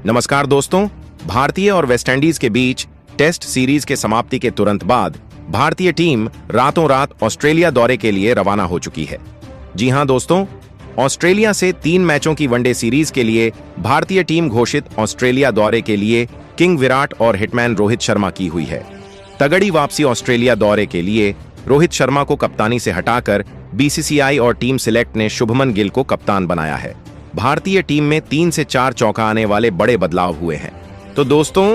नमस्कार दोस्तों। भारतीय और वेस्टइंडीज के बीच टेस्ट सीरीज के समाप्ति के तुरंत बाद भारतीय टीम रातों रात ऑस्ट्रेलिया दौरे के लिए रवाना हो चुकी है। जी हां दोस्तों, ऑस्ट्रेलिया से 3 मैचों की वनडे सीरीज के लिए भारतीय टीम घोषित ऑस्ट्रेलिया दौरे के लिए किंग विराट और हिटमैन रोहित शर्मा की हुई है। तगड़ी वापसी ऑस्ट्रेलिया दौरे के लिए रोहित शर्मा को कप्तानी से हटाकर बीसीसीआई और टीम सिलेक्ट ने शुभमन गिल को कप्तान बनाया है। भारतीय टीम में 3 से 4 चौका आने वाले बड़े बदलाव हुए हैं। तो दोस्तों,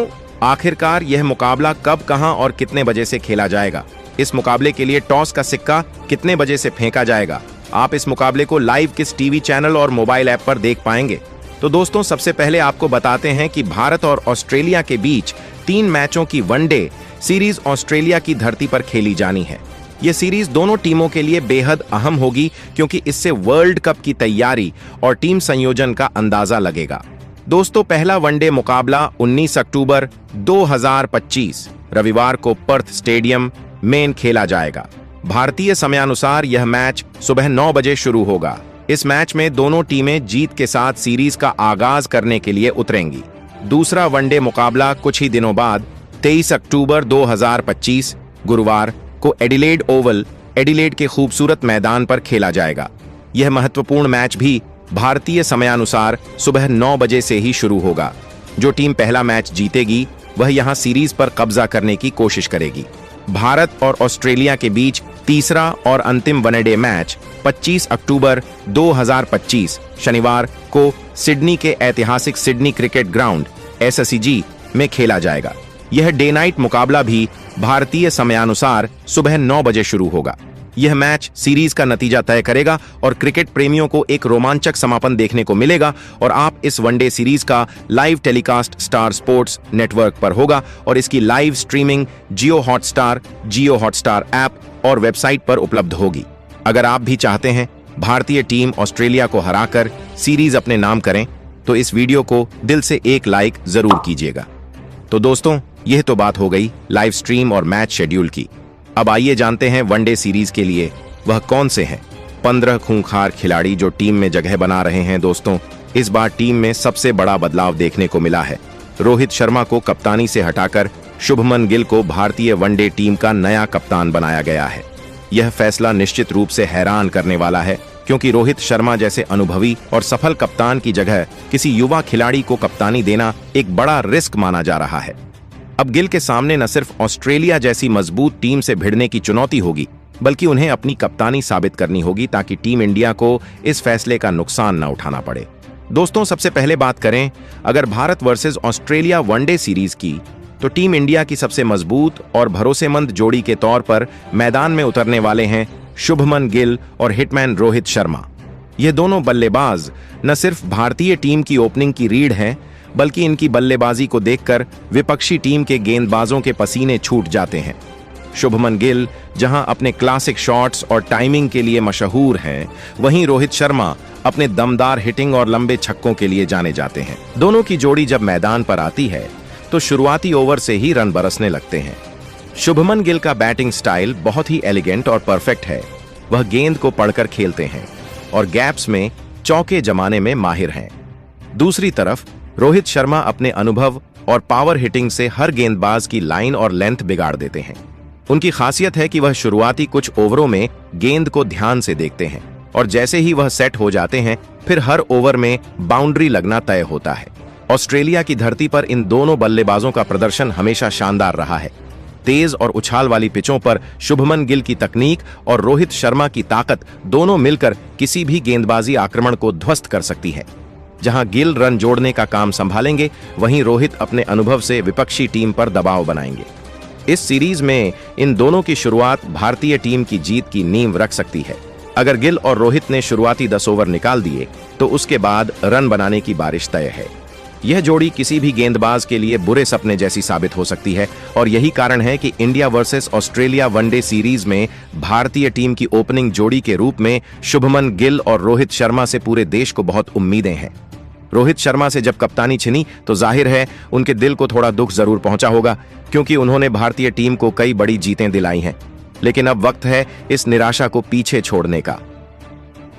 आखिरकार यह मुकाबला कब, कहां और कितने बजे से खेला जाएगा? इस मुकाबले के लिए टॉस का सिक्का कितने बजे से फेंका जाएगा? आप इस मुकाबले को लाइव किस टीवी चैनल और मोबाइल ऐप पर देख पाएंगे? तो दोस्तों, सबसे पहले आपको बताते हैं कि भारत और ऑस्ट्रेलिया के बीच 3 मैचों की वनडे सीरीज ऑस्ट्रेलिया की धरती पर खेली जानी है। यह सीरीज दोनों टीमों के लिए बेहद अहम होगी, क्योंकि इससे वर्ल्ड कप की तैयारी और टीम संयोजन का अंदाजा लगेगा। दोस्तों, पहला वनडे मुकाबला 19 अक्टूबर 2025 रविवार को पर्थ स्टेडियम में खेला जाएगा। भारतीय समयानुसार यह मैच सुबह 9 बजे शुरू होगा। इस मैच में दोनों टीमें जीत के साथ सीरीज का आगाज करने के लिए उतरेंगी। दूसरा वनडे मुकाबला कुछ ही दिनों बाद 23 अक्टूबर 2025 गुरुवार को एडिलेड ओवल, एडिलेड के खूबसूरत मैदान पर खेला जाएगा। यह महत्वपूर्ण मैच भी भारतीय समयानुसार सुबह 9 बजे से ही शुरू होगा। जो टीम पहला मैच जीतेगी वह यहां सीरीज पर कब्जा करने की कोशिश करेगी। भारत और ऑस्ट्रेलिया के बीच तीसरा और अंतिम वनडे मैच 25 अक्टूबर 2025 शनिवार को सिडनी के ऐतिहासिक सिडनी क्रिकेट ग्राउंड SCG में खेला जाएगा। यह डे नाइट मुकाबला भी भारतीय समयानुसार सुबह 9 बजे शुरू होगा। यह मैच सीरीज का नतीजा तय करेगा और क्रिकेट प्रेमियों को एक रोमांचक समापन देखने को मिलेगा। और आप इस वनडे सीरीज का live telecast star sports network पर होगा और इसकी लाइव स्ट्रीमिंग जियो हॉटस्टार ऐप और वेबसाइट पर उपलब्ध होगी। अगर आप भी चाहते हैं भारतीय टीम ऑस्ट्रेलिया को हराकर सीरीज अपने नाम करें, तो इस वीडियो को दिल से एक लाइक जरूर कीजिएगा। तो दोस्तों, यह तो बात हो गई लाइव स्ट्रीम और मैच शेड्यूल की। अब आइए जानते हैं वनडे सीरीज के लिए वह कौन से हैं 15 खूंखार खिलाड़ी जो टीम में जगह बना रहे हैं। दोस्तों, इस बार टीम में सबसे बड़ा बदलाव देखने को मिला है। रोहित शर्मा को कप्तानी से हटाकर शुभमन गिल को भारतीय वनडे टीम का नया कप्तान बनाया गया है। यह फैसला निश्चित रूप से हैरान करने वाला है, क्योंकि रोहित शर्मा जैसे अनुभवी और सफल कप्तान की जगह किसी युवा खिलाड़ी को कप्तानी देना एक बड़ा रिस्क माना जा रहा है। अब गिल के सामने न सिर्फ ऑस्ट्रेलिया जैसी मजबूत टीम से भिड़ने की चुनौती होगी, बल्कि उन्हें अपनी कप्तानी साबित करनी होगी, ताकि टीम इंडिया को इस फैसले का नुकसान न उठाना पड़े। दोस्तों, सबसे पहले बात करें अगर Bharat versus Australia one day series की, तो टीम इंडिया की सबसे मजबूत और भरोसेमंद जोड़ी के तौर पर मैदान में उतरने वाले हैं शुभमन गिल और हिटमैन रोहित शर्मा। ये दोनों बल्लेबाज न सिर्फ भारतीय टीम की ओपनिंग की रीढ़ हैं, बल्कि इनकी बल्लेबाजी को देखकर विपक्षी टीम के गेंदबाजों के पसीने छूट जाते हैं। शुभमन गिल जहां अपने क्लासिक शॉट्स और टाइमिंग के लिए मशहूर हैं, वहीं रोहित शर्मा अपने दमदार हिटिंग और लंबे छक्कों के लिए जाने जाते हैं। दोनों की जोड़ी जब मैदान पर आती है तो शुरुआती ओवर से ही रन बरसने लगते हैं। शुभमन गिल का बैटिंग स्टाइल बहुत ही एलिगेंट और परफेक्ट है। वह गेंद को पढ़कर खेलते हैं और गैप्स में चौके जमाने में माहिर हैं। दूसरी तरफ रोहित शर्मा अपने अनुभव और पावर हिटिंग से हर गेंदबाज की लाइन और लेंथ बिगाड़ देते हैं। उनकी खासियत है कि वह शुरुआती कुछ ओवरों में गेंद को ध्यान से देखते हैं और जैसे ही वह सेट हो जाते हैं, फिर हर ओवर में बाउंड्री लगना तय होता है। ऑस्ट्रेलिया की धरती पर इन दोनों बल्लेबाजों का प्रदर्शन हमेशा शानदार रहा है। तेज और उछाल वाली पिचों पर शुभमन गिल की तकनीक और रोहित शर्मा की ताकत दोनों मिलकर किसी भी गेंदबाजी आक्रमण को ध्वस्त कर सकती है। जहां गिल रन जोड़ने का काम संभालेंगे, वहीं रोहित अपने अनुभव से विपक्षी टीम पर दबाव बनाएंगे। इस सीरीज में इन दोनों की शुरुआत भारतीय टीम की जीत की नींव रख सकती है। अगर गिल और रोहित ने शुरुआती 10 ओवर निकाल दिए, तो उसके बाद रन बनाने की बारिश तय है। यह जोड़ी किसी भी गेंदबाज के लिए बुरे सपने जैसी साबित हो सकती है, और यही कारण है कि India versus Australia one day series में भारतीय टीम की ओपनिंग जोड़ी के रूप में शुभमन गिल और रोहित शर्मा से पूरे देश को बहुत उम्मीदें हैं। रोहित शर्मा से जब कप्तानी छिनी, तो जाहिर है उनके दिल को थोड़ा दुख जरूर पहुंचा होगा, क्योंकि उन्होंने भारतीय टीम को कई बड़ी जीतें दिलाई हैं। लेकिन अब वक्त है इस निराशा को पीछे छोड़ने का।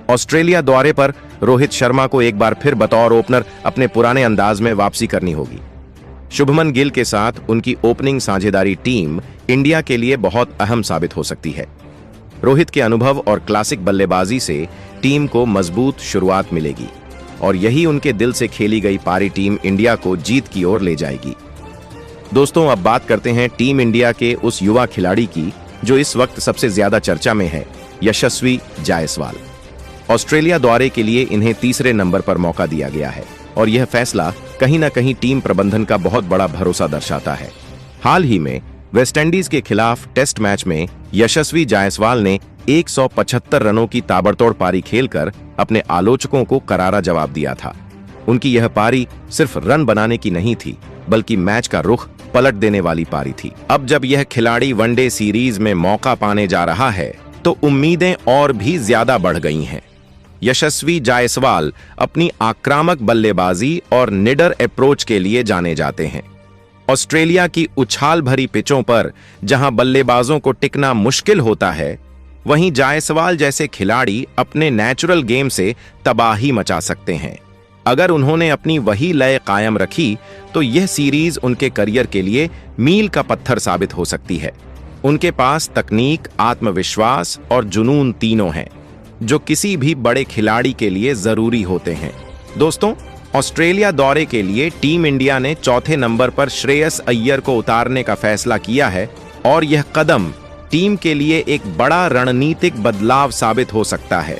ऑस्ट्रेलिया दौरे पर रोहित शर्मा को एक बार फिर बतौर ओपनर अपने पुराने अंदाज में वापसी करनी होगी। शुभमन गिल के साथ उनकी ओपनिंग साझेदारी टीम इंडिया के लिए बहुत अहम साबित हो सकती है। रोहित के अनुभव और क्लासिक बल्लेबाजी से टीम को मजबूत शुरुआत मिलेगी और यही उनके दिल से खेली गई पारी टीम इंडिया को जीत की ओर ले जाएगी। दोस्तों, अब बात करते हैं टीम इंडिया के उस युवा खिलाड़ी की जो इस वक्त सबसे ज्यादा चर्चा में है, यशस्वी जायसवाल। ऑस्ट्रेलिया दौरे के लिए इन्हें तीसरे नंबर पर मौका दिया गया है और यह फैसला कहीं न कहीं टीम प्रबंधन का बहुत बड़ा भरोसा दर्शाता है। हाल ही में वेस्टइंडीज के खिलाफ टेस्ट मैच में यशस्वी जायसवाल ने 175 रनों की ताबड़तोड़ पारी खेलकर अपने आलोचकों को करारा जवाब दिया था। उनकी यह पारी सिर्फ रन बनाने की नहीं थी, बल्कि मैच का रुख पलट देने वाली पारी थी। अब जब यह खिलाड़ी वनडे सीरीज में मौका पाने जा रहा है, तो उम्मीदें और भी ज्यादा बढ़ गई हैं। यशस्वी जायसवाल अपनी आक्रामक बल्लेबाजी और निडर अप्रोच के लिए जाने जाते हैं। ऑस्ट्रेलिया की उछाल भरी पिचों पर जहां बल्लेबाजों को टिकना मुश्किल होता है, वहीं जायसवाल जैसे खिलाड़ी अपने नेचुरल गेम से तबाही मचा सकते हैं। अगर उन्होंने अपनी वही लय कायम रखी तो यह सीरीज उनके करियर के लिए मील का पत्थर साबित हो सकती है। उनके पास तकनीक, आत्मविश्वास और जुनून तीनों हैं, जो किसी भी बड़े खिलाड़ी के लिए जरूरी होते हैं। दोस्तों, ऑस्ट्रेलिया दौरे के लिए टीम इंडिया ने चौथे नंबर पर श्रेयस अय्यर को उतारने का फैसला किया है और यह कदम टीम के लिए एक बड़ा रणनीतिक बदलाव साबित हो सकता है।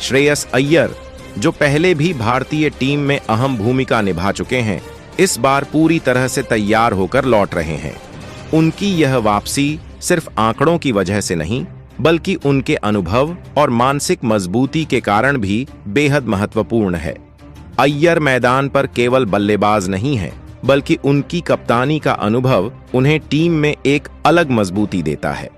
श्रेयस अय्यर, जो पहले भी भारतीय टीम में अहम भूमिका निभा चुके हैं, इस बार पूरी तरह से तैयार होकर लौट रहे हैं। उनकी यह वापसी सिर्फ आंकड़ों की वजह से नहीं, बल्कि उनके अनुभव और मानसिक मजबूती के कारण भी बेहद महत्वपूर्ण है। अय्यर मैदान पर केवल बल्लेबाज नहीं है, बल्कि उनकी कप्तानी का अनुभव उन्हें टीम में एक अलग मजबूती देता है।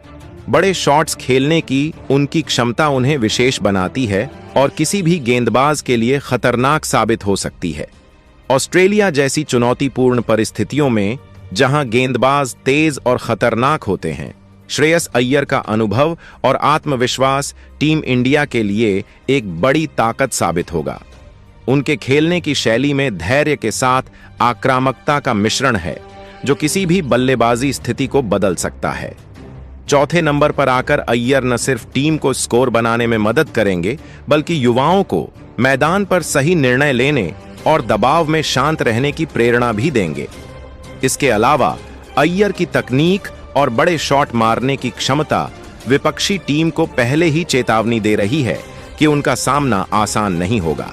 बड़े शॉट्स खेलने की उनकी क्षमता उन्हें विशेष बनाती है और किसी भी गेंदबाज के लिए खतरनाक साबित हो सकती है। ऑस्ट्रेलिया जैसी चुनौतीपूर्ण परिस्थितियों में जहां गेंदबाज तेज और खतरनाक होते हैं, श्रेयस अय्यर का अनुभव और आत्मविश्वास टीम इंडिया के लिए एक बड़ी ताकत साबित होगा। उनके खेलने की शैली में धैर्य के साथ आक्रामकता का मिश्रण है, जो किसी भी बल्लेबाजी स्थिति को बदल सकता है। चौथे नंबर पर आकर अय्यर न सिर्फ टीम को स्कोर बनाने में मदद करेंगे, बल्कि युवाओं को मैदान पर सही निर्णय लेने और दबाव में शांत रहने की प्रेरणा भी देंगे। इसके अलावा अय्यर की तकनीक और बड़े शॉट मारने की क्षमता विपक्षी टीम को पहले ही चेतावनी दे रही है कि उनका सामना आसान नहीं होगा।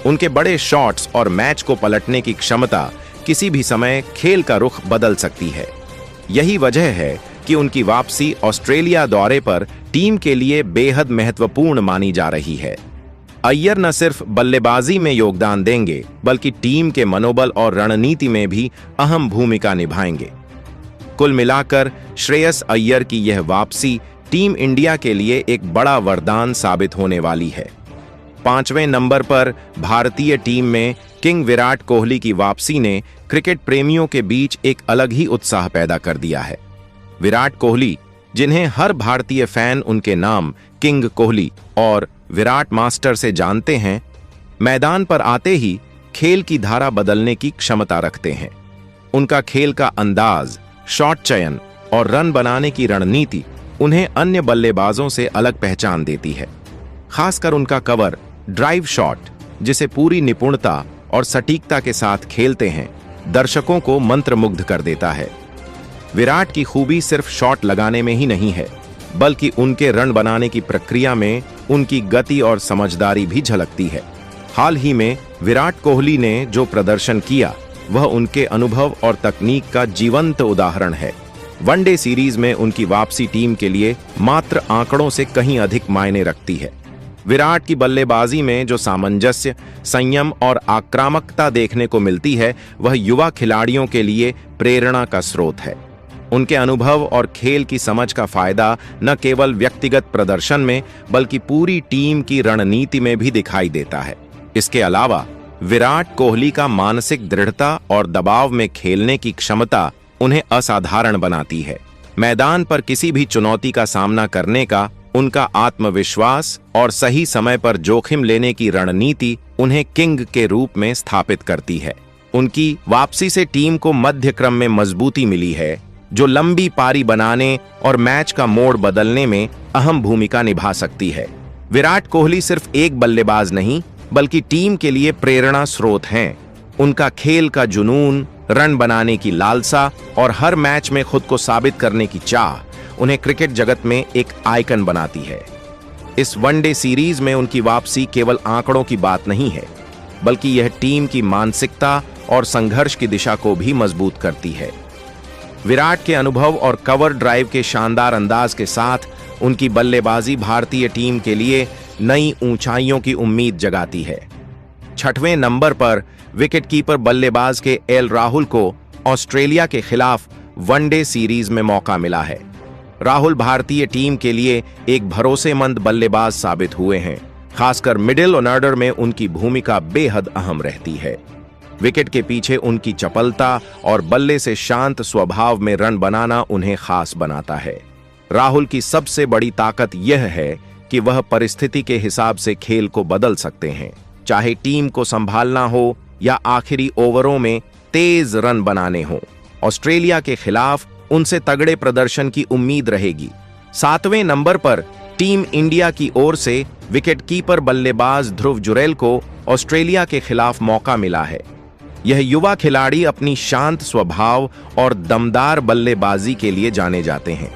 उनके बड़े शॉट्स और मैच को पलटने की क्षमता किसी भी समय खेल का रुख बदल सकती है। यही वजह है कि उनकी वापसी ऑस्ट्रेलिया दौरे पर टीम के लिए बेहद महत्वपूर्ण मानी जा रही है। अय्यर न सिर्फ बल्लेबाजी में योगदान देंगे, बल्कि टीम के मनोबल और रणनीति में भी अहम भूमिका निभाएंगे। कुल मिलाकर श्रेयस अय्यर की यह वापसी टीम इंडिया के लिए एक बड़ा वरदान साबित होने वाली है। 5वें नंबर पर भारतीय टीम में किंग विराट कोहली की वापसी ने क्रिकेट प्रेमियों के बीच एक अलग ही उत्साह पैदा कर दिया है। विराट कोहली, जिन्हें हर भारतीय फैन उनके नाम किंग कोहली और विराट मास्टर से जानते हैं, मैदान पर आते ही खेल की धारा बदलने की क्षमता रखते हैं। उनका खेल का अंदाज, शॉट चयन और रन बनाने की रणनीति उन्हें अन्य बल्लेबाजों से अलग पहचान देती है। खासकर उनका कवर ड्राइव शॉट, जिसे पूरी निपुणता और सटीकता के साथ खेलते हैं, दर्शकों को मंत्रमुग्ध कर देता है। विराट की खूबी सिर्फ शॉट लगाने में ही नहीं है, बल्कि उनके रन बनाने की प्रक्रिया में उनकी गति और समझदारी भी झलकती है। हाल ही में विराट कोहली ने जो प्रदर्शन किया, वह उनके अनुभव और तकनीक का जीवंत उदाहरण है। वनडे सीरीज में उनकी वापसी टीम के लिए मात्र आंकड़ों से कहीं अधिक मायने रखती है। विराट की बल्लेबाजी में जो सामंजस्य, संयम और आक्रामकता देखने को मिलती है, वह युवा खिलाड़ियों के लिए प्रेरणा का स्रोत है। उनके अनुभव और खेल की समझ का फायदा न केवल व्यक्तिगत प्रदर्शन में, बल्कि पूरी टीम की रणनीति में भी दिखाई देता है। इसके अलावा विराट कोहली का मानसिक दृढ़ता और दबाव में खेलने की क्षमता उन्हें असाधारण बनाती है। मैदान पर किसी भी चुनौती का सामना करने का उनका आत्मविश्वास और सही समय पर जोखिम लेने की रणनीति उन्हें किंग के रूप में स्थापित करती है। उनकी वापसी से टीम को मध्य क्रम में मजबूती मिली है, जो लंबी पारी बनाने और मैच का मोड़ बदलने में अहम भूमिका निभा सकती है। विराट कोहली सिर्फ एक बल्लेबाज नहीं, बल्कि टीम के लिए प्रेरणा स्रोत हैं। उनका खेल का जुनून, रन बनाने की लालसा और हर मैच में खुद को साबित करने की चाह उन्हें क्रिकेट जगत में एक आइकन बनाती है। इस वनडे सीरीज में उनकी वापसी केवल आंकड़ों की बात नहीं है, बल्कि यह टीम की मानसिकता और संघर्ष की दिशा को भी मजबूत करती है। विराट के अनुभव और कवर ड्राइव के शानदार अंदाज के साथ उनकी बल्लेबाजी भारतीय टीम के लिए नई ऊंचाइयों की उम्मीद जगाती है। 6वें नंबर पर विकेटकीपर बल्लेबाज के एल राहुल को ऑस्ट्रेलिया के खिलाफ वनडे सीरीज में मौका मिला है। राहुल भारतीय टीम के लिए एक भरोसेमंद बल्लेबाज साबित हुए हैं। खासकर मिडिल ऑर्डर में उनकी भूमिका बेहद अहम रहती है। विकेट के पीछे उनकी चपलता और बल्ले से शांत स्वभाव में रन बनाना उन्हें खास बनाता है। राहुल की सबसे बड़ी ताकत यह है कि वह परिस्थिति के हिसाब से खेल को बदल सकते हैं, चाहे टीम को संभालना हो या आखिरी ओवरों में तेज रन बनाने हो। ऑस्ट्रेलिया के खिलाफ उनसे तगड़े प्रदर्शन की उम्मीद रहेगी। 7वें नंबर पर टीम इंडिया की ओर से विकेटकीपर बल्लेबाज ध्रुव जुरैल को ऑस्ट्रेलिया के खिलाफ मौका मिला है। यह युवा खिलाड़ी अपनी शांत स्वभाव और दमदार बल्लेबाजी के लिए जाने जाते हैं।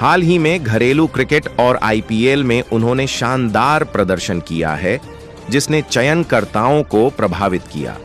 हाल ही में घरेलू क्रिकेट और आईपीएल में उन्होंने शानदार प्रदर्शन किया है, जिसने चयनकर्ताओं को प्रभावित किया।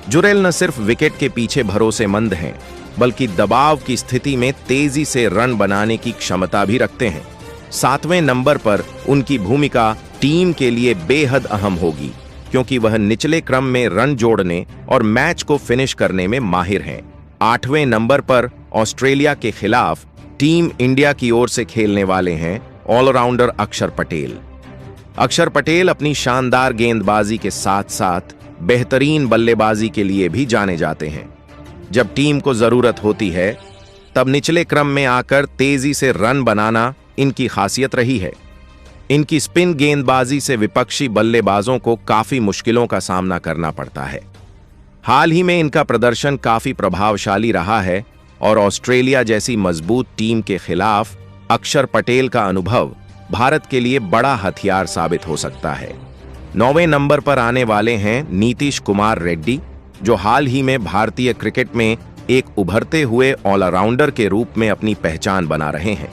जुरैल न सिर्फ विकेट के पीछे भरोसेमंद हैं, बल्कि दबाव की स्थिति में तेजी से रन बनाने की क्षमता भी रखते हैं। 7वें नंबर पर उनकी भूमिका टीम के लिए बेहद अहम होगी, क्योंकि वह निचले क्रम में रन जोड़ने और मैच को फिनिश करने में माहिर हैं। 8वें नंबर पर ऑस्ट्रेलिया के खिलाफ टीम इंडिया की ओर से खेलने वाले हैं ऑलराउंडर अक्षर पटेल। अक्षर पटेल अपनी शानदार गेंदबाजी के साथ साथ बेहतरीन बल्लेबाजी के लिए भी जाने जाते हैं। जब टीम को जरूरत होती है, तब निचले क्रम में आकर तेजी से रन बनाना इनकी खासियत रही है। इनकी स्पिन गेंदबाजी से विपक्षी बल्लेबाजों को काफी मुश्किलों का सामना करना पड़ता है। हाल ही में इनका प्रदर्शन काफी प्रभावशाली रहा है और ऑस्ट्रेलिया जैसी मजबूत टीम के खिलाफ अक्षर पटेल का अनुभव भारत के लिए बड़ा हथियार साबित हो सकता है। 9वें नंबर पर आने वाले हैं नीतीश कुमार रेड्डी, जो हाल ही में भारतीय क्रिकेट में एक उभरते हुए ऑलराउंडर के रूप में अपनी पहचान बना रहे हैं।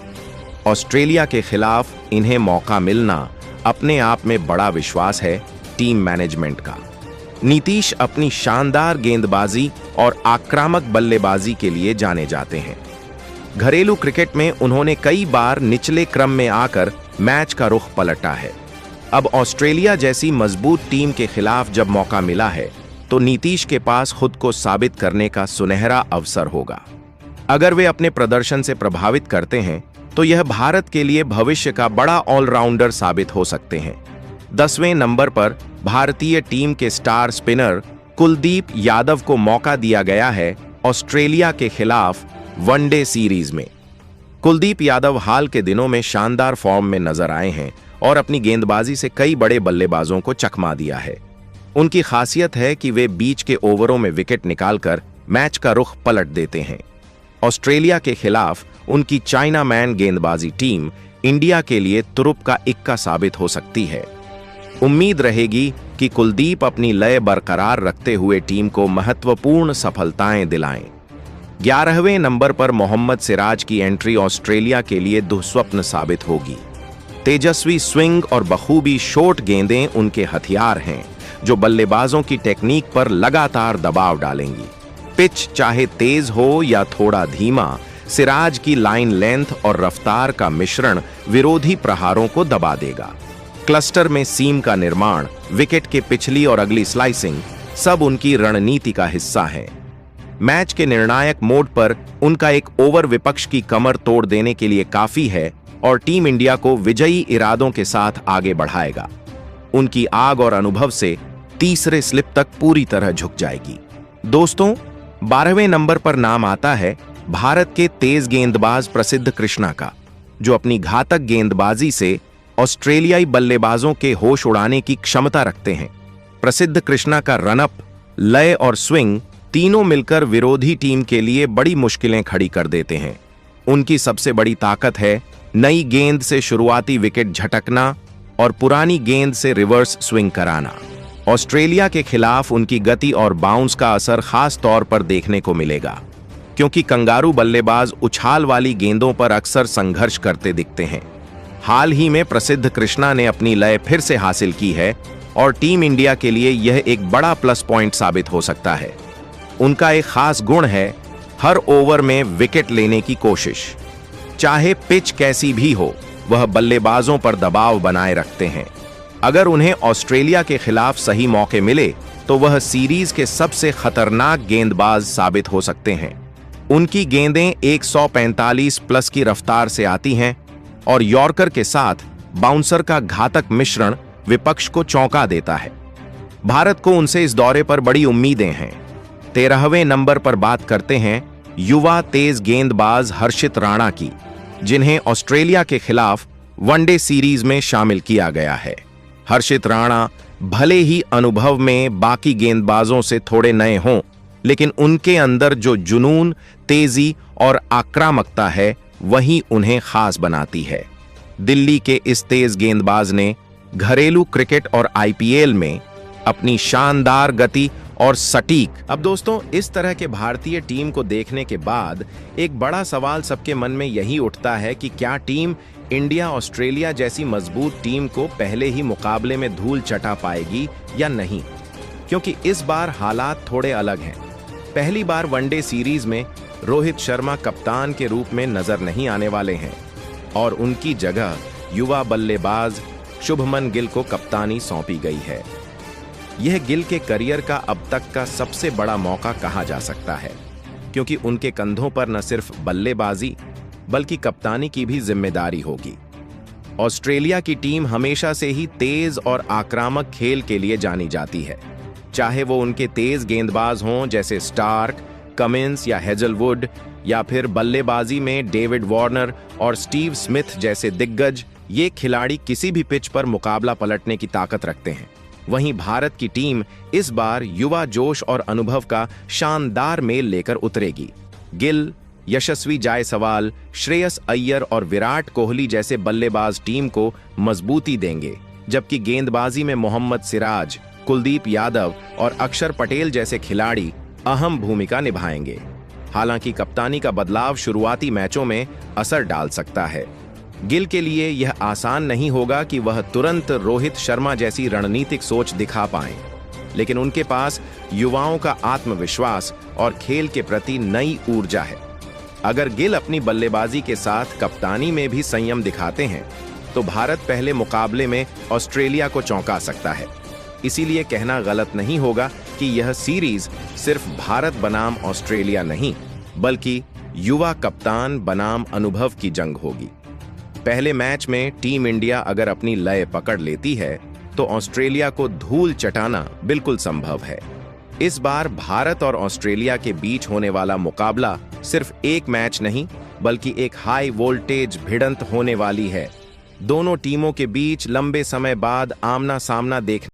ऑस्ट्रेलिया के खिलाफ इन्हें मौका मिलना अपने आप में बड़ा विश्वास है टीम मैनेजमेंट का। नीतीश अपनी शानदार गेंदबाजी और आक्रामक बल्लेबाजी के लिए जाने जाते हैं। घरेलू क्रिकेट में उन्होंने कई बार निचले क्रम में आकर मैच का रुख पलटा है। अब ऑस्ट्रेलिया जैसी मजबूत टीम के खिलाफ जब मौका मिला है, तो नीतीश के पास खुद को साबित करने का सुनहरा अवसर होगा। अगर वे अपने प्रदर्शन से प्रभावित करते हैं, तो यह भारत के लिए भविष्य का बड़ा ऑलराउंडर साबित हो सकते हैं। 10वें नंबर पर भारतीय टीम के स्टार स्पिनर कुलदीप यादव को मौका दिया गया है ऑस्ट्रेलिया के खिलाफ वनडे सीरीज में। कुलदीप यादव हाल के दिनों में शानदार फॉर्म में नजर आए हैं और अपनी गेंदबाजी से कई बड़े बल्लेबाजों को चकमा दिया है। उनकी खासियत है कि वे बीच के ओवरों में विकेट निकालकर मैच का रुख पलट देते हैं। ऑस्ट्रेलिया के खिलाफ उनकी चाइना मैन गेंदबाजी टीम इंडिया के लिए तुरुप का इक्का साबित हो सकती है। उम्मीद रहेगी कि कुलदीप अपनी लय बरकरार रखते हुए टीम को महत्वपूर्ण सफलताएं दिलाएं। 11वें नंबर पर मोहम्मद सिराज की एंट्री ऑस्ट्रेलिया के लिए दुःस्वप्न साबित होगी। तेजस्वी स्विंग और बखूबी शॉर्ट गेंदें उनके हथियार हैं, जो बल्लेबाजों की टेक्निक पर लगातार दबाव डालेंगी। पिच चाहे तेज हो या थोड़ा धीमा, सिराज की लाइन लेंथ और रफ्तार का मिश्रण विरोधी प्रहारों को दबा देगा। क्लस्टर में सीम का निर्माण, विकेट के पिछली और अगली स्लाइसिंग सब उनकी रणनीति का हिस्सा है। मैच के निर्णायक मोड पर उनका एक ओवर विपक्ष की कमर तोड़ देने के लिए काफी है और टीम इंडिया को विजयी इरादों के साथ आगे बढ़ाएगा। उनकी आग और अनुभव से तीसरे स्लिप तक पूरी तरह झुक जाएगी। दोस्तों, 12वें नंबर पर नाम आता है भारत के तेज गेंदबाज प्रसिद्ध कृष्णा का। जो अपनी घातक गेंदबाजी से ऑस्ट्रेलियाई बल्लेबाजों के होश उड़ाने की क्षमता रखते हैं। प्रसिद्ध कृष्णा का रनअप, लय और स्विंग तीनों मिलकर विरोधी टीम के लिए बड़ी मुश्किलें खड़ी कर देते हैं। उनकी सबसे बड़ी ताकत है नई गेंद से शुरुआती विकेट झटकना और पुरानी गेंद से रिवर्स स्विंग कराना। ऑस्ट्रेलिया के खिलाफ उनकी गति और बाउंस का असर खास तौर पर देखने को मिलेगा, क्योंकि कंगारू बल्लेबाज उछाल वाली गेंदों पर अक्सर संघर्ष करते दिखते हैं। हाल ही में प्रसिद्ध कृष्णा ने अपनी लय फिर से हासिल की है और टीम इंडिया के लिए यह एक बड़ा प्लस पॉइंट साबित हो सकता है। उनका एक खास गुण है हर ओवर में विकेट लेने की कोशिश। चाहे पिच कैसी भी हो, वह बल्लेबाजों पर दबाव बनाए रखते हैं। अगर उन्हें ऑस्ट्रेलिया के खिलाफ सही मौके मिले तो वह सीरीज के सबसे खतरनाक गेंदबाज साबित हो सकते हैं। उनकी गेंदें 145 प्लस की रफ्तार से आती हैं और यॉर्कर के साथ बाउंसर का घातक मिश्रण विपक्ष को चौंका देता है। भारत को उनसे इस दौरे पर बड़ी उम्मीदें हैं। 13वें नंबर पर बात करते हैं युवा तेज गेंदबाज हर्षित राणा की, जिन्हें ऑस्ट्रेलिया के खिलाफ वनडे सीरीज में शामिल किया गया है। हर्षित राणा भले ही अनुभव में बाकी गेंदबाजों से थोड़े नए हों, लेकिन उनके अंदर जो जुनून, तेजी और आक्रामकता है वही उन्हें खास बनाती है। दिल्ली के इस तेज गेंदबाज ने घरेलू क्रिकेट और आईपीएल में अपनी शानदार गति और सटीक। अब दोस्तों, इस तरह के भारतीय टीम को देखने के बाद एक बड़ा सवाल सबके मन में यही उठता है कि क्या टीम इंडिया ऑस्ट्रेलिया जैसी मजबूत टीम को पहले ही मुकाबले में धूल चटा पाएगी या नहीं, क्योंकि इस बार हालात थोड़े अलग हैं। पहली बार वनडे सीरीज में रोहित शर्मा कप्तान के रूप में नजर नहीं आने वाले हैं और उनकी जगह युवा बल्लेबाज शुभमन गिल को कप्तानी सौंपी गई है। यह गिल के करियर का अब तक का सबसे बड़ा मौका कहा जा सकता है, क्योंकि उनके कंधों पर न सिर्फ बल्लेबाजी बल्कि कप्तानी की भी जिम्मेदारी होगी। ऑस्ट्रेलिया की टीम हमेशा से ही तेज और आक्रामक खेल के लिए जानी जाती है, चाहे वो उनके तेज गेंदबाज हों जैसे स्टार्क, कमिंस या हेजलवुड, या फिर बल्लेबाजी में डेविड वार्नर और स्टीव स्मिथ जैसे दिग्गज। ये खिलाड़ी किसी भी पिच पर मुकाबला पलटने की ताकत रखते हैं। वहीं भारत की टीम इस बार युवा जोश और अनुभव का शानदार मेल लेकर उतरेगी। गिल, यशस्वी जायसवाल, श्रेयस अय्यर और विराट कोहली जैसे बल्लेबाज टीम को मजबूती देंगे, जबकि गेंदबाजी में मोहम्मद सिराज, कुलदीप यादव और अक्षर पटेल जैसे खिलाड़ी अहम भूमिका निभाएंगे। हालांकि कप्तानी का बदलाव शुरुआती मैचों में असर डाल सकता है। गिल के लिए यह आसान नहीं होगा कि वह तुरंत रोहित शर्मा जैसी रणनीतिक सोच दिखा पाएं, लेकिन उनके पास युवाओं का आत्मविश्वास और खेल के प्रति नई ऊर्जा है। अगर गिल अपनी बल्लेबाजी के साथ कप्तानी में भी संयम दिखाते हैं तो भारत पहले मुकाबले में ऑस्ट्रेलिया को चौंका सकता है। इसीलिए कहना गलत नहीं होगा कि यह सीरीज सिर्फ भारत बनाम ऑस्ट्रेलिया नहीं, बल्कि युवा कप्तान बनाम अनुभव की जंग होगी। पहले मैच में टीम इंडिया अगर अपनी लय पकड़ लेती है तो ऑस्ट्रेलिया को धूल चटाना बिल्कुल संभव है। इस बार भारत और ऑस्ट्रेलिया के बीच होने वाला मुकाबला सिर्फ एक मैच नहीं, बल्कि एक हाई वोल्टेज भिड़ंत होने वाली है। दोनों टीमों के बीच लंबे समय बाद आमना सामना देखने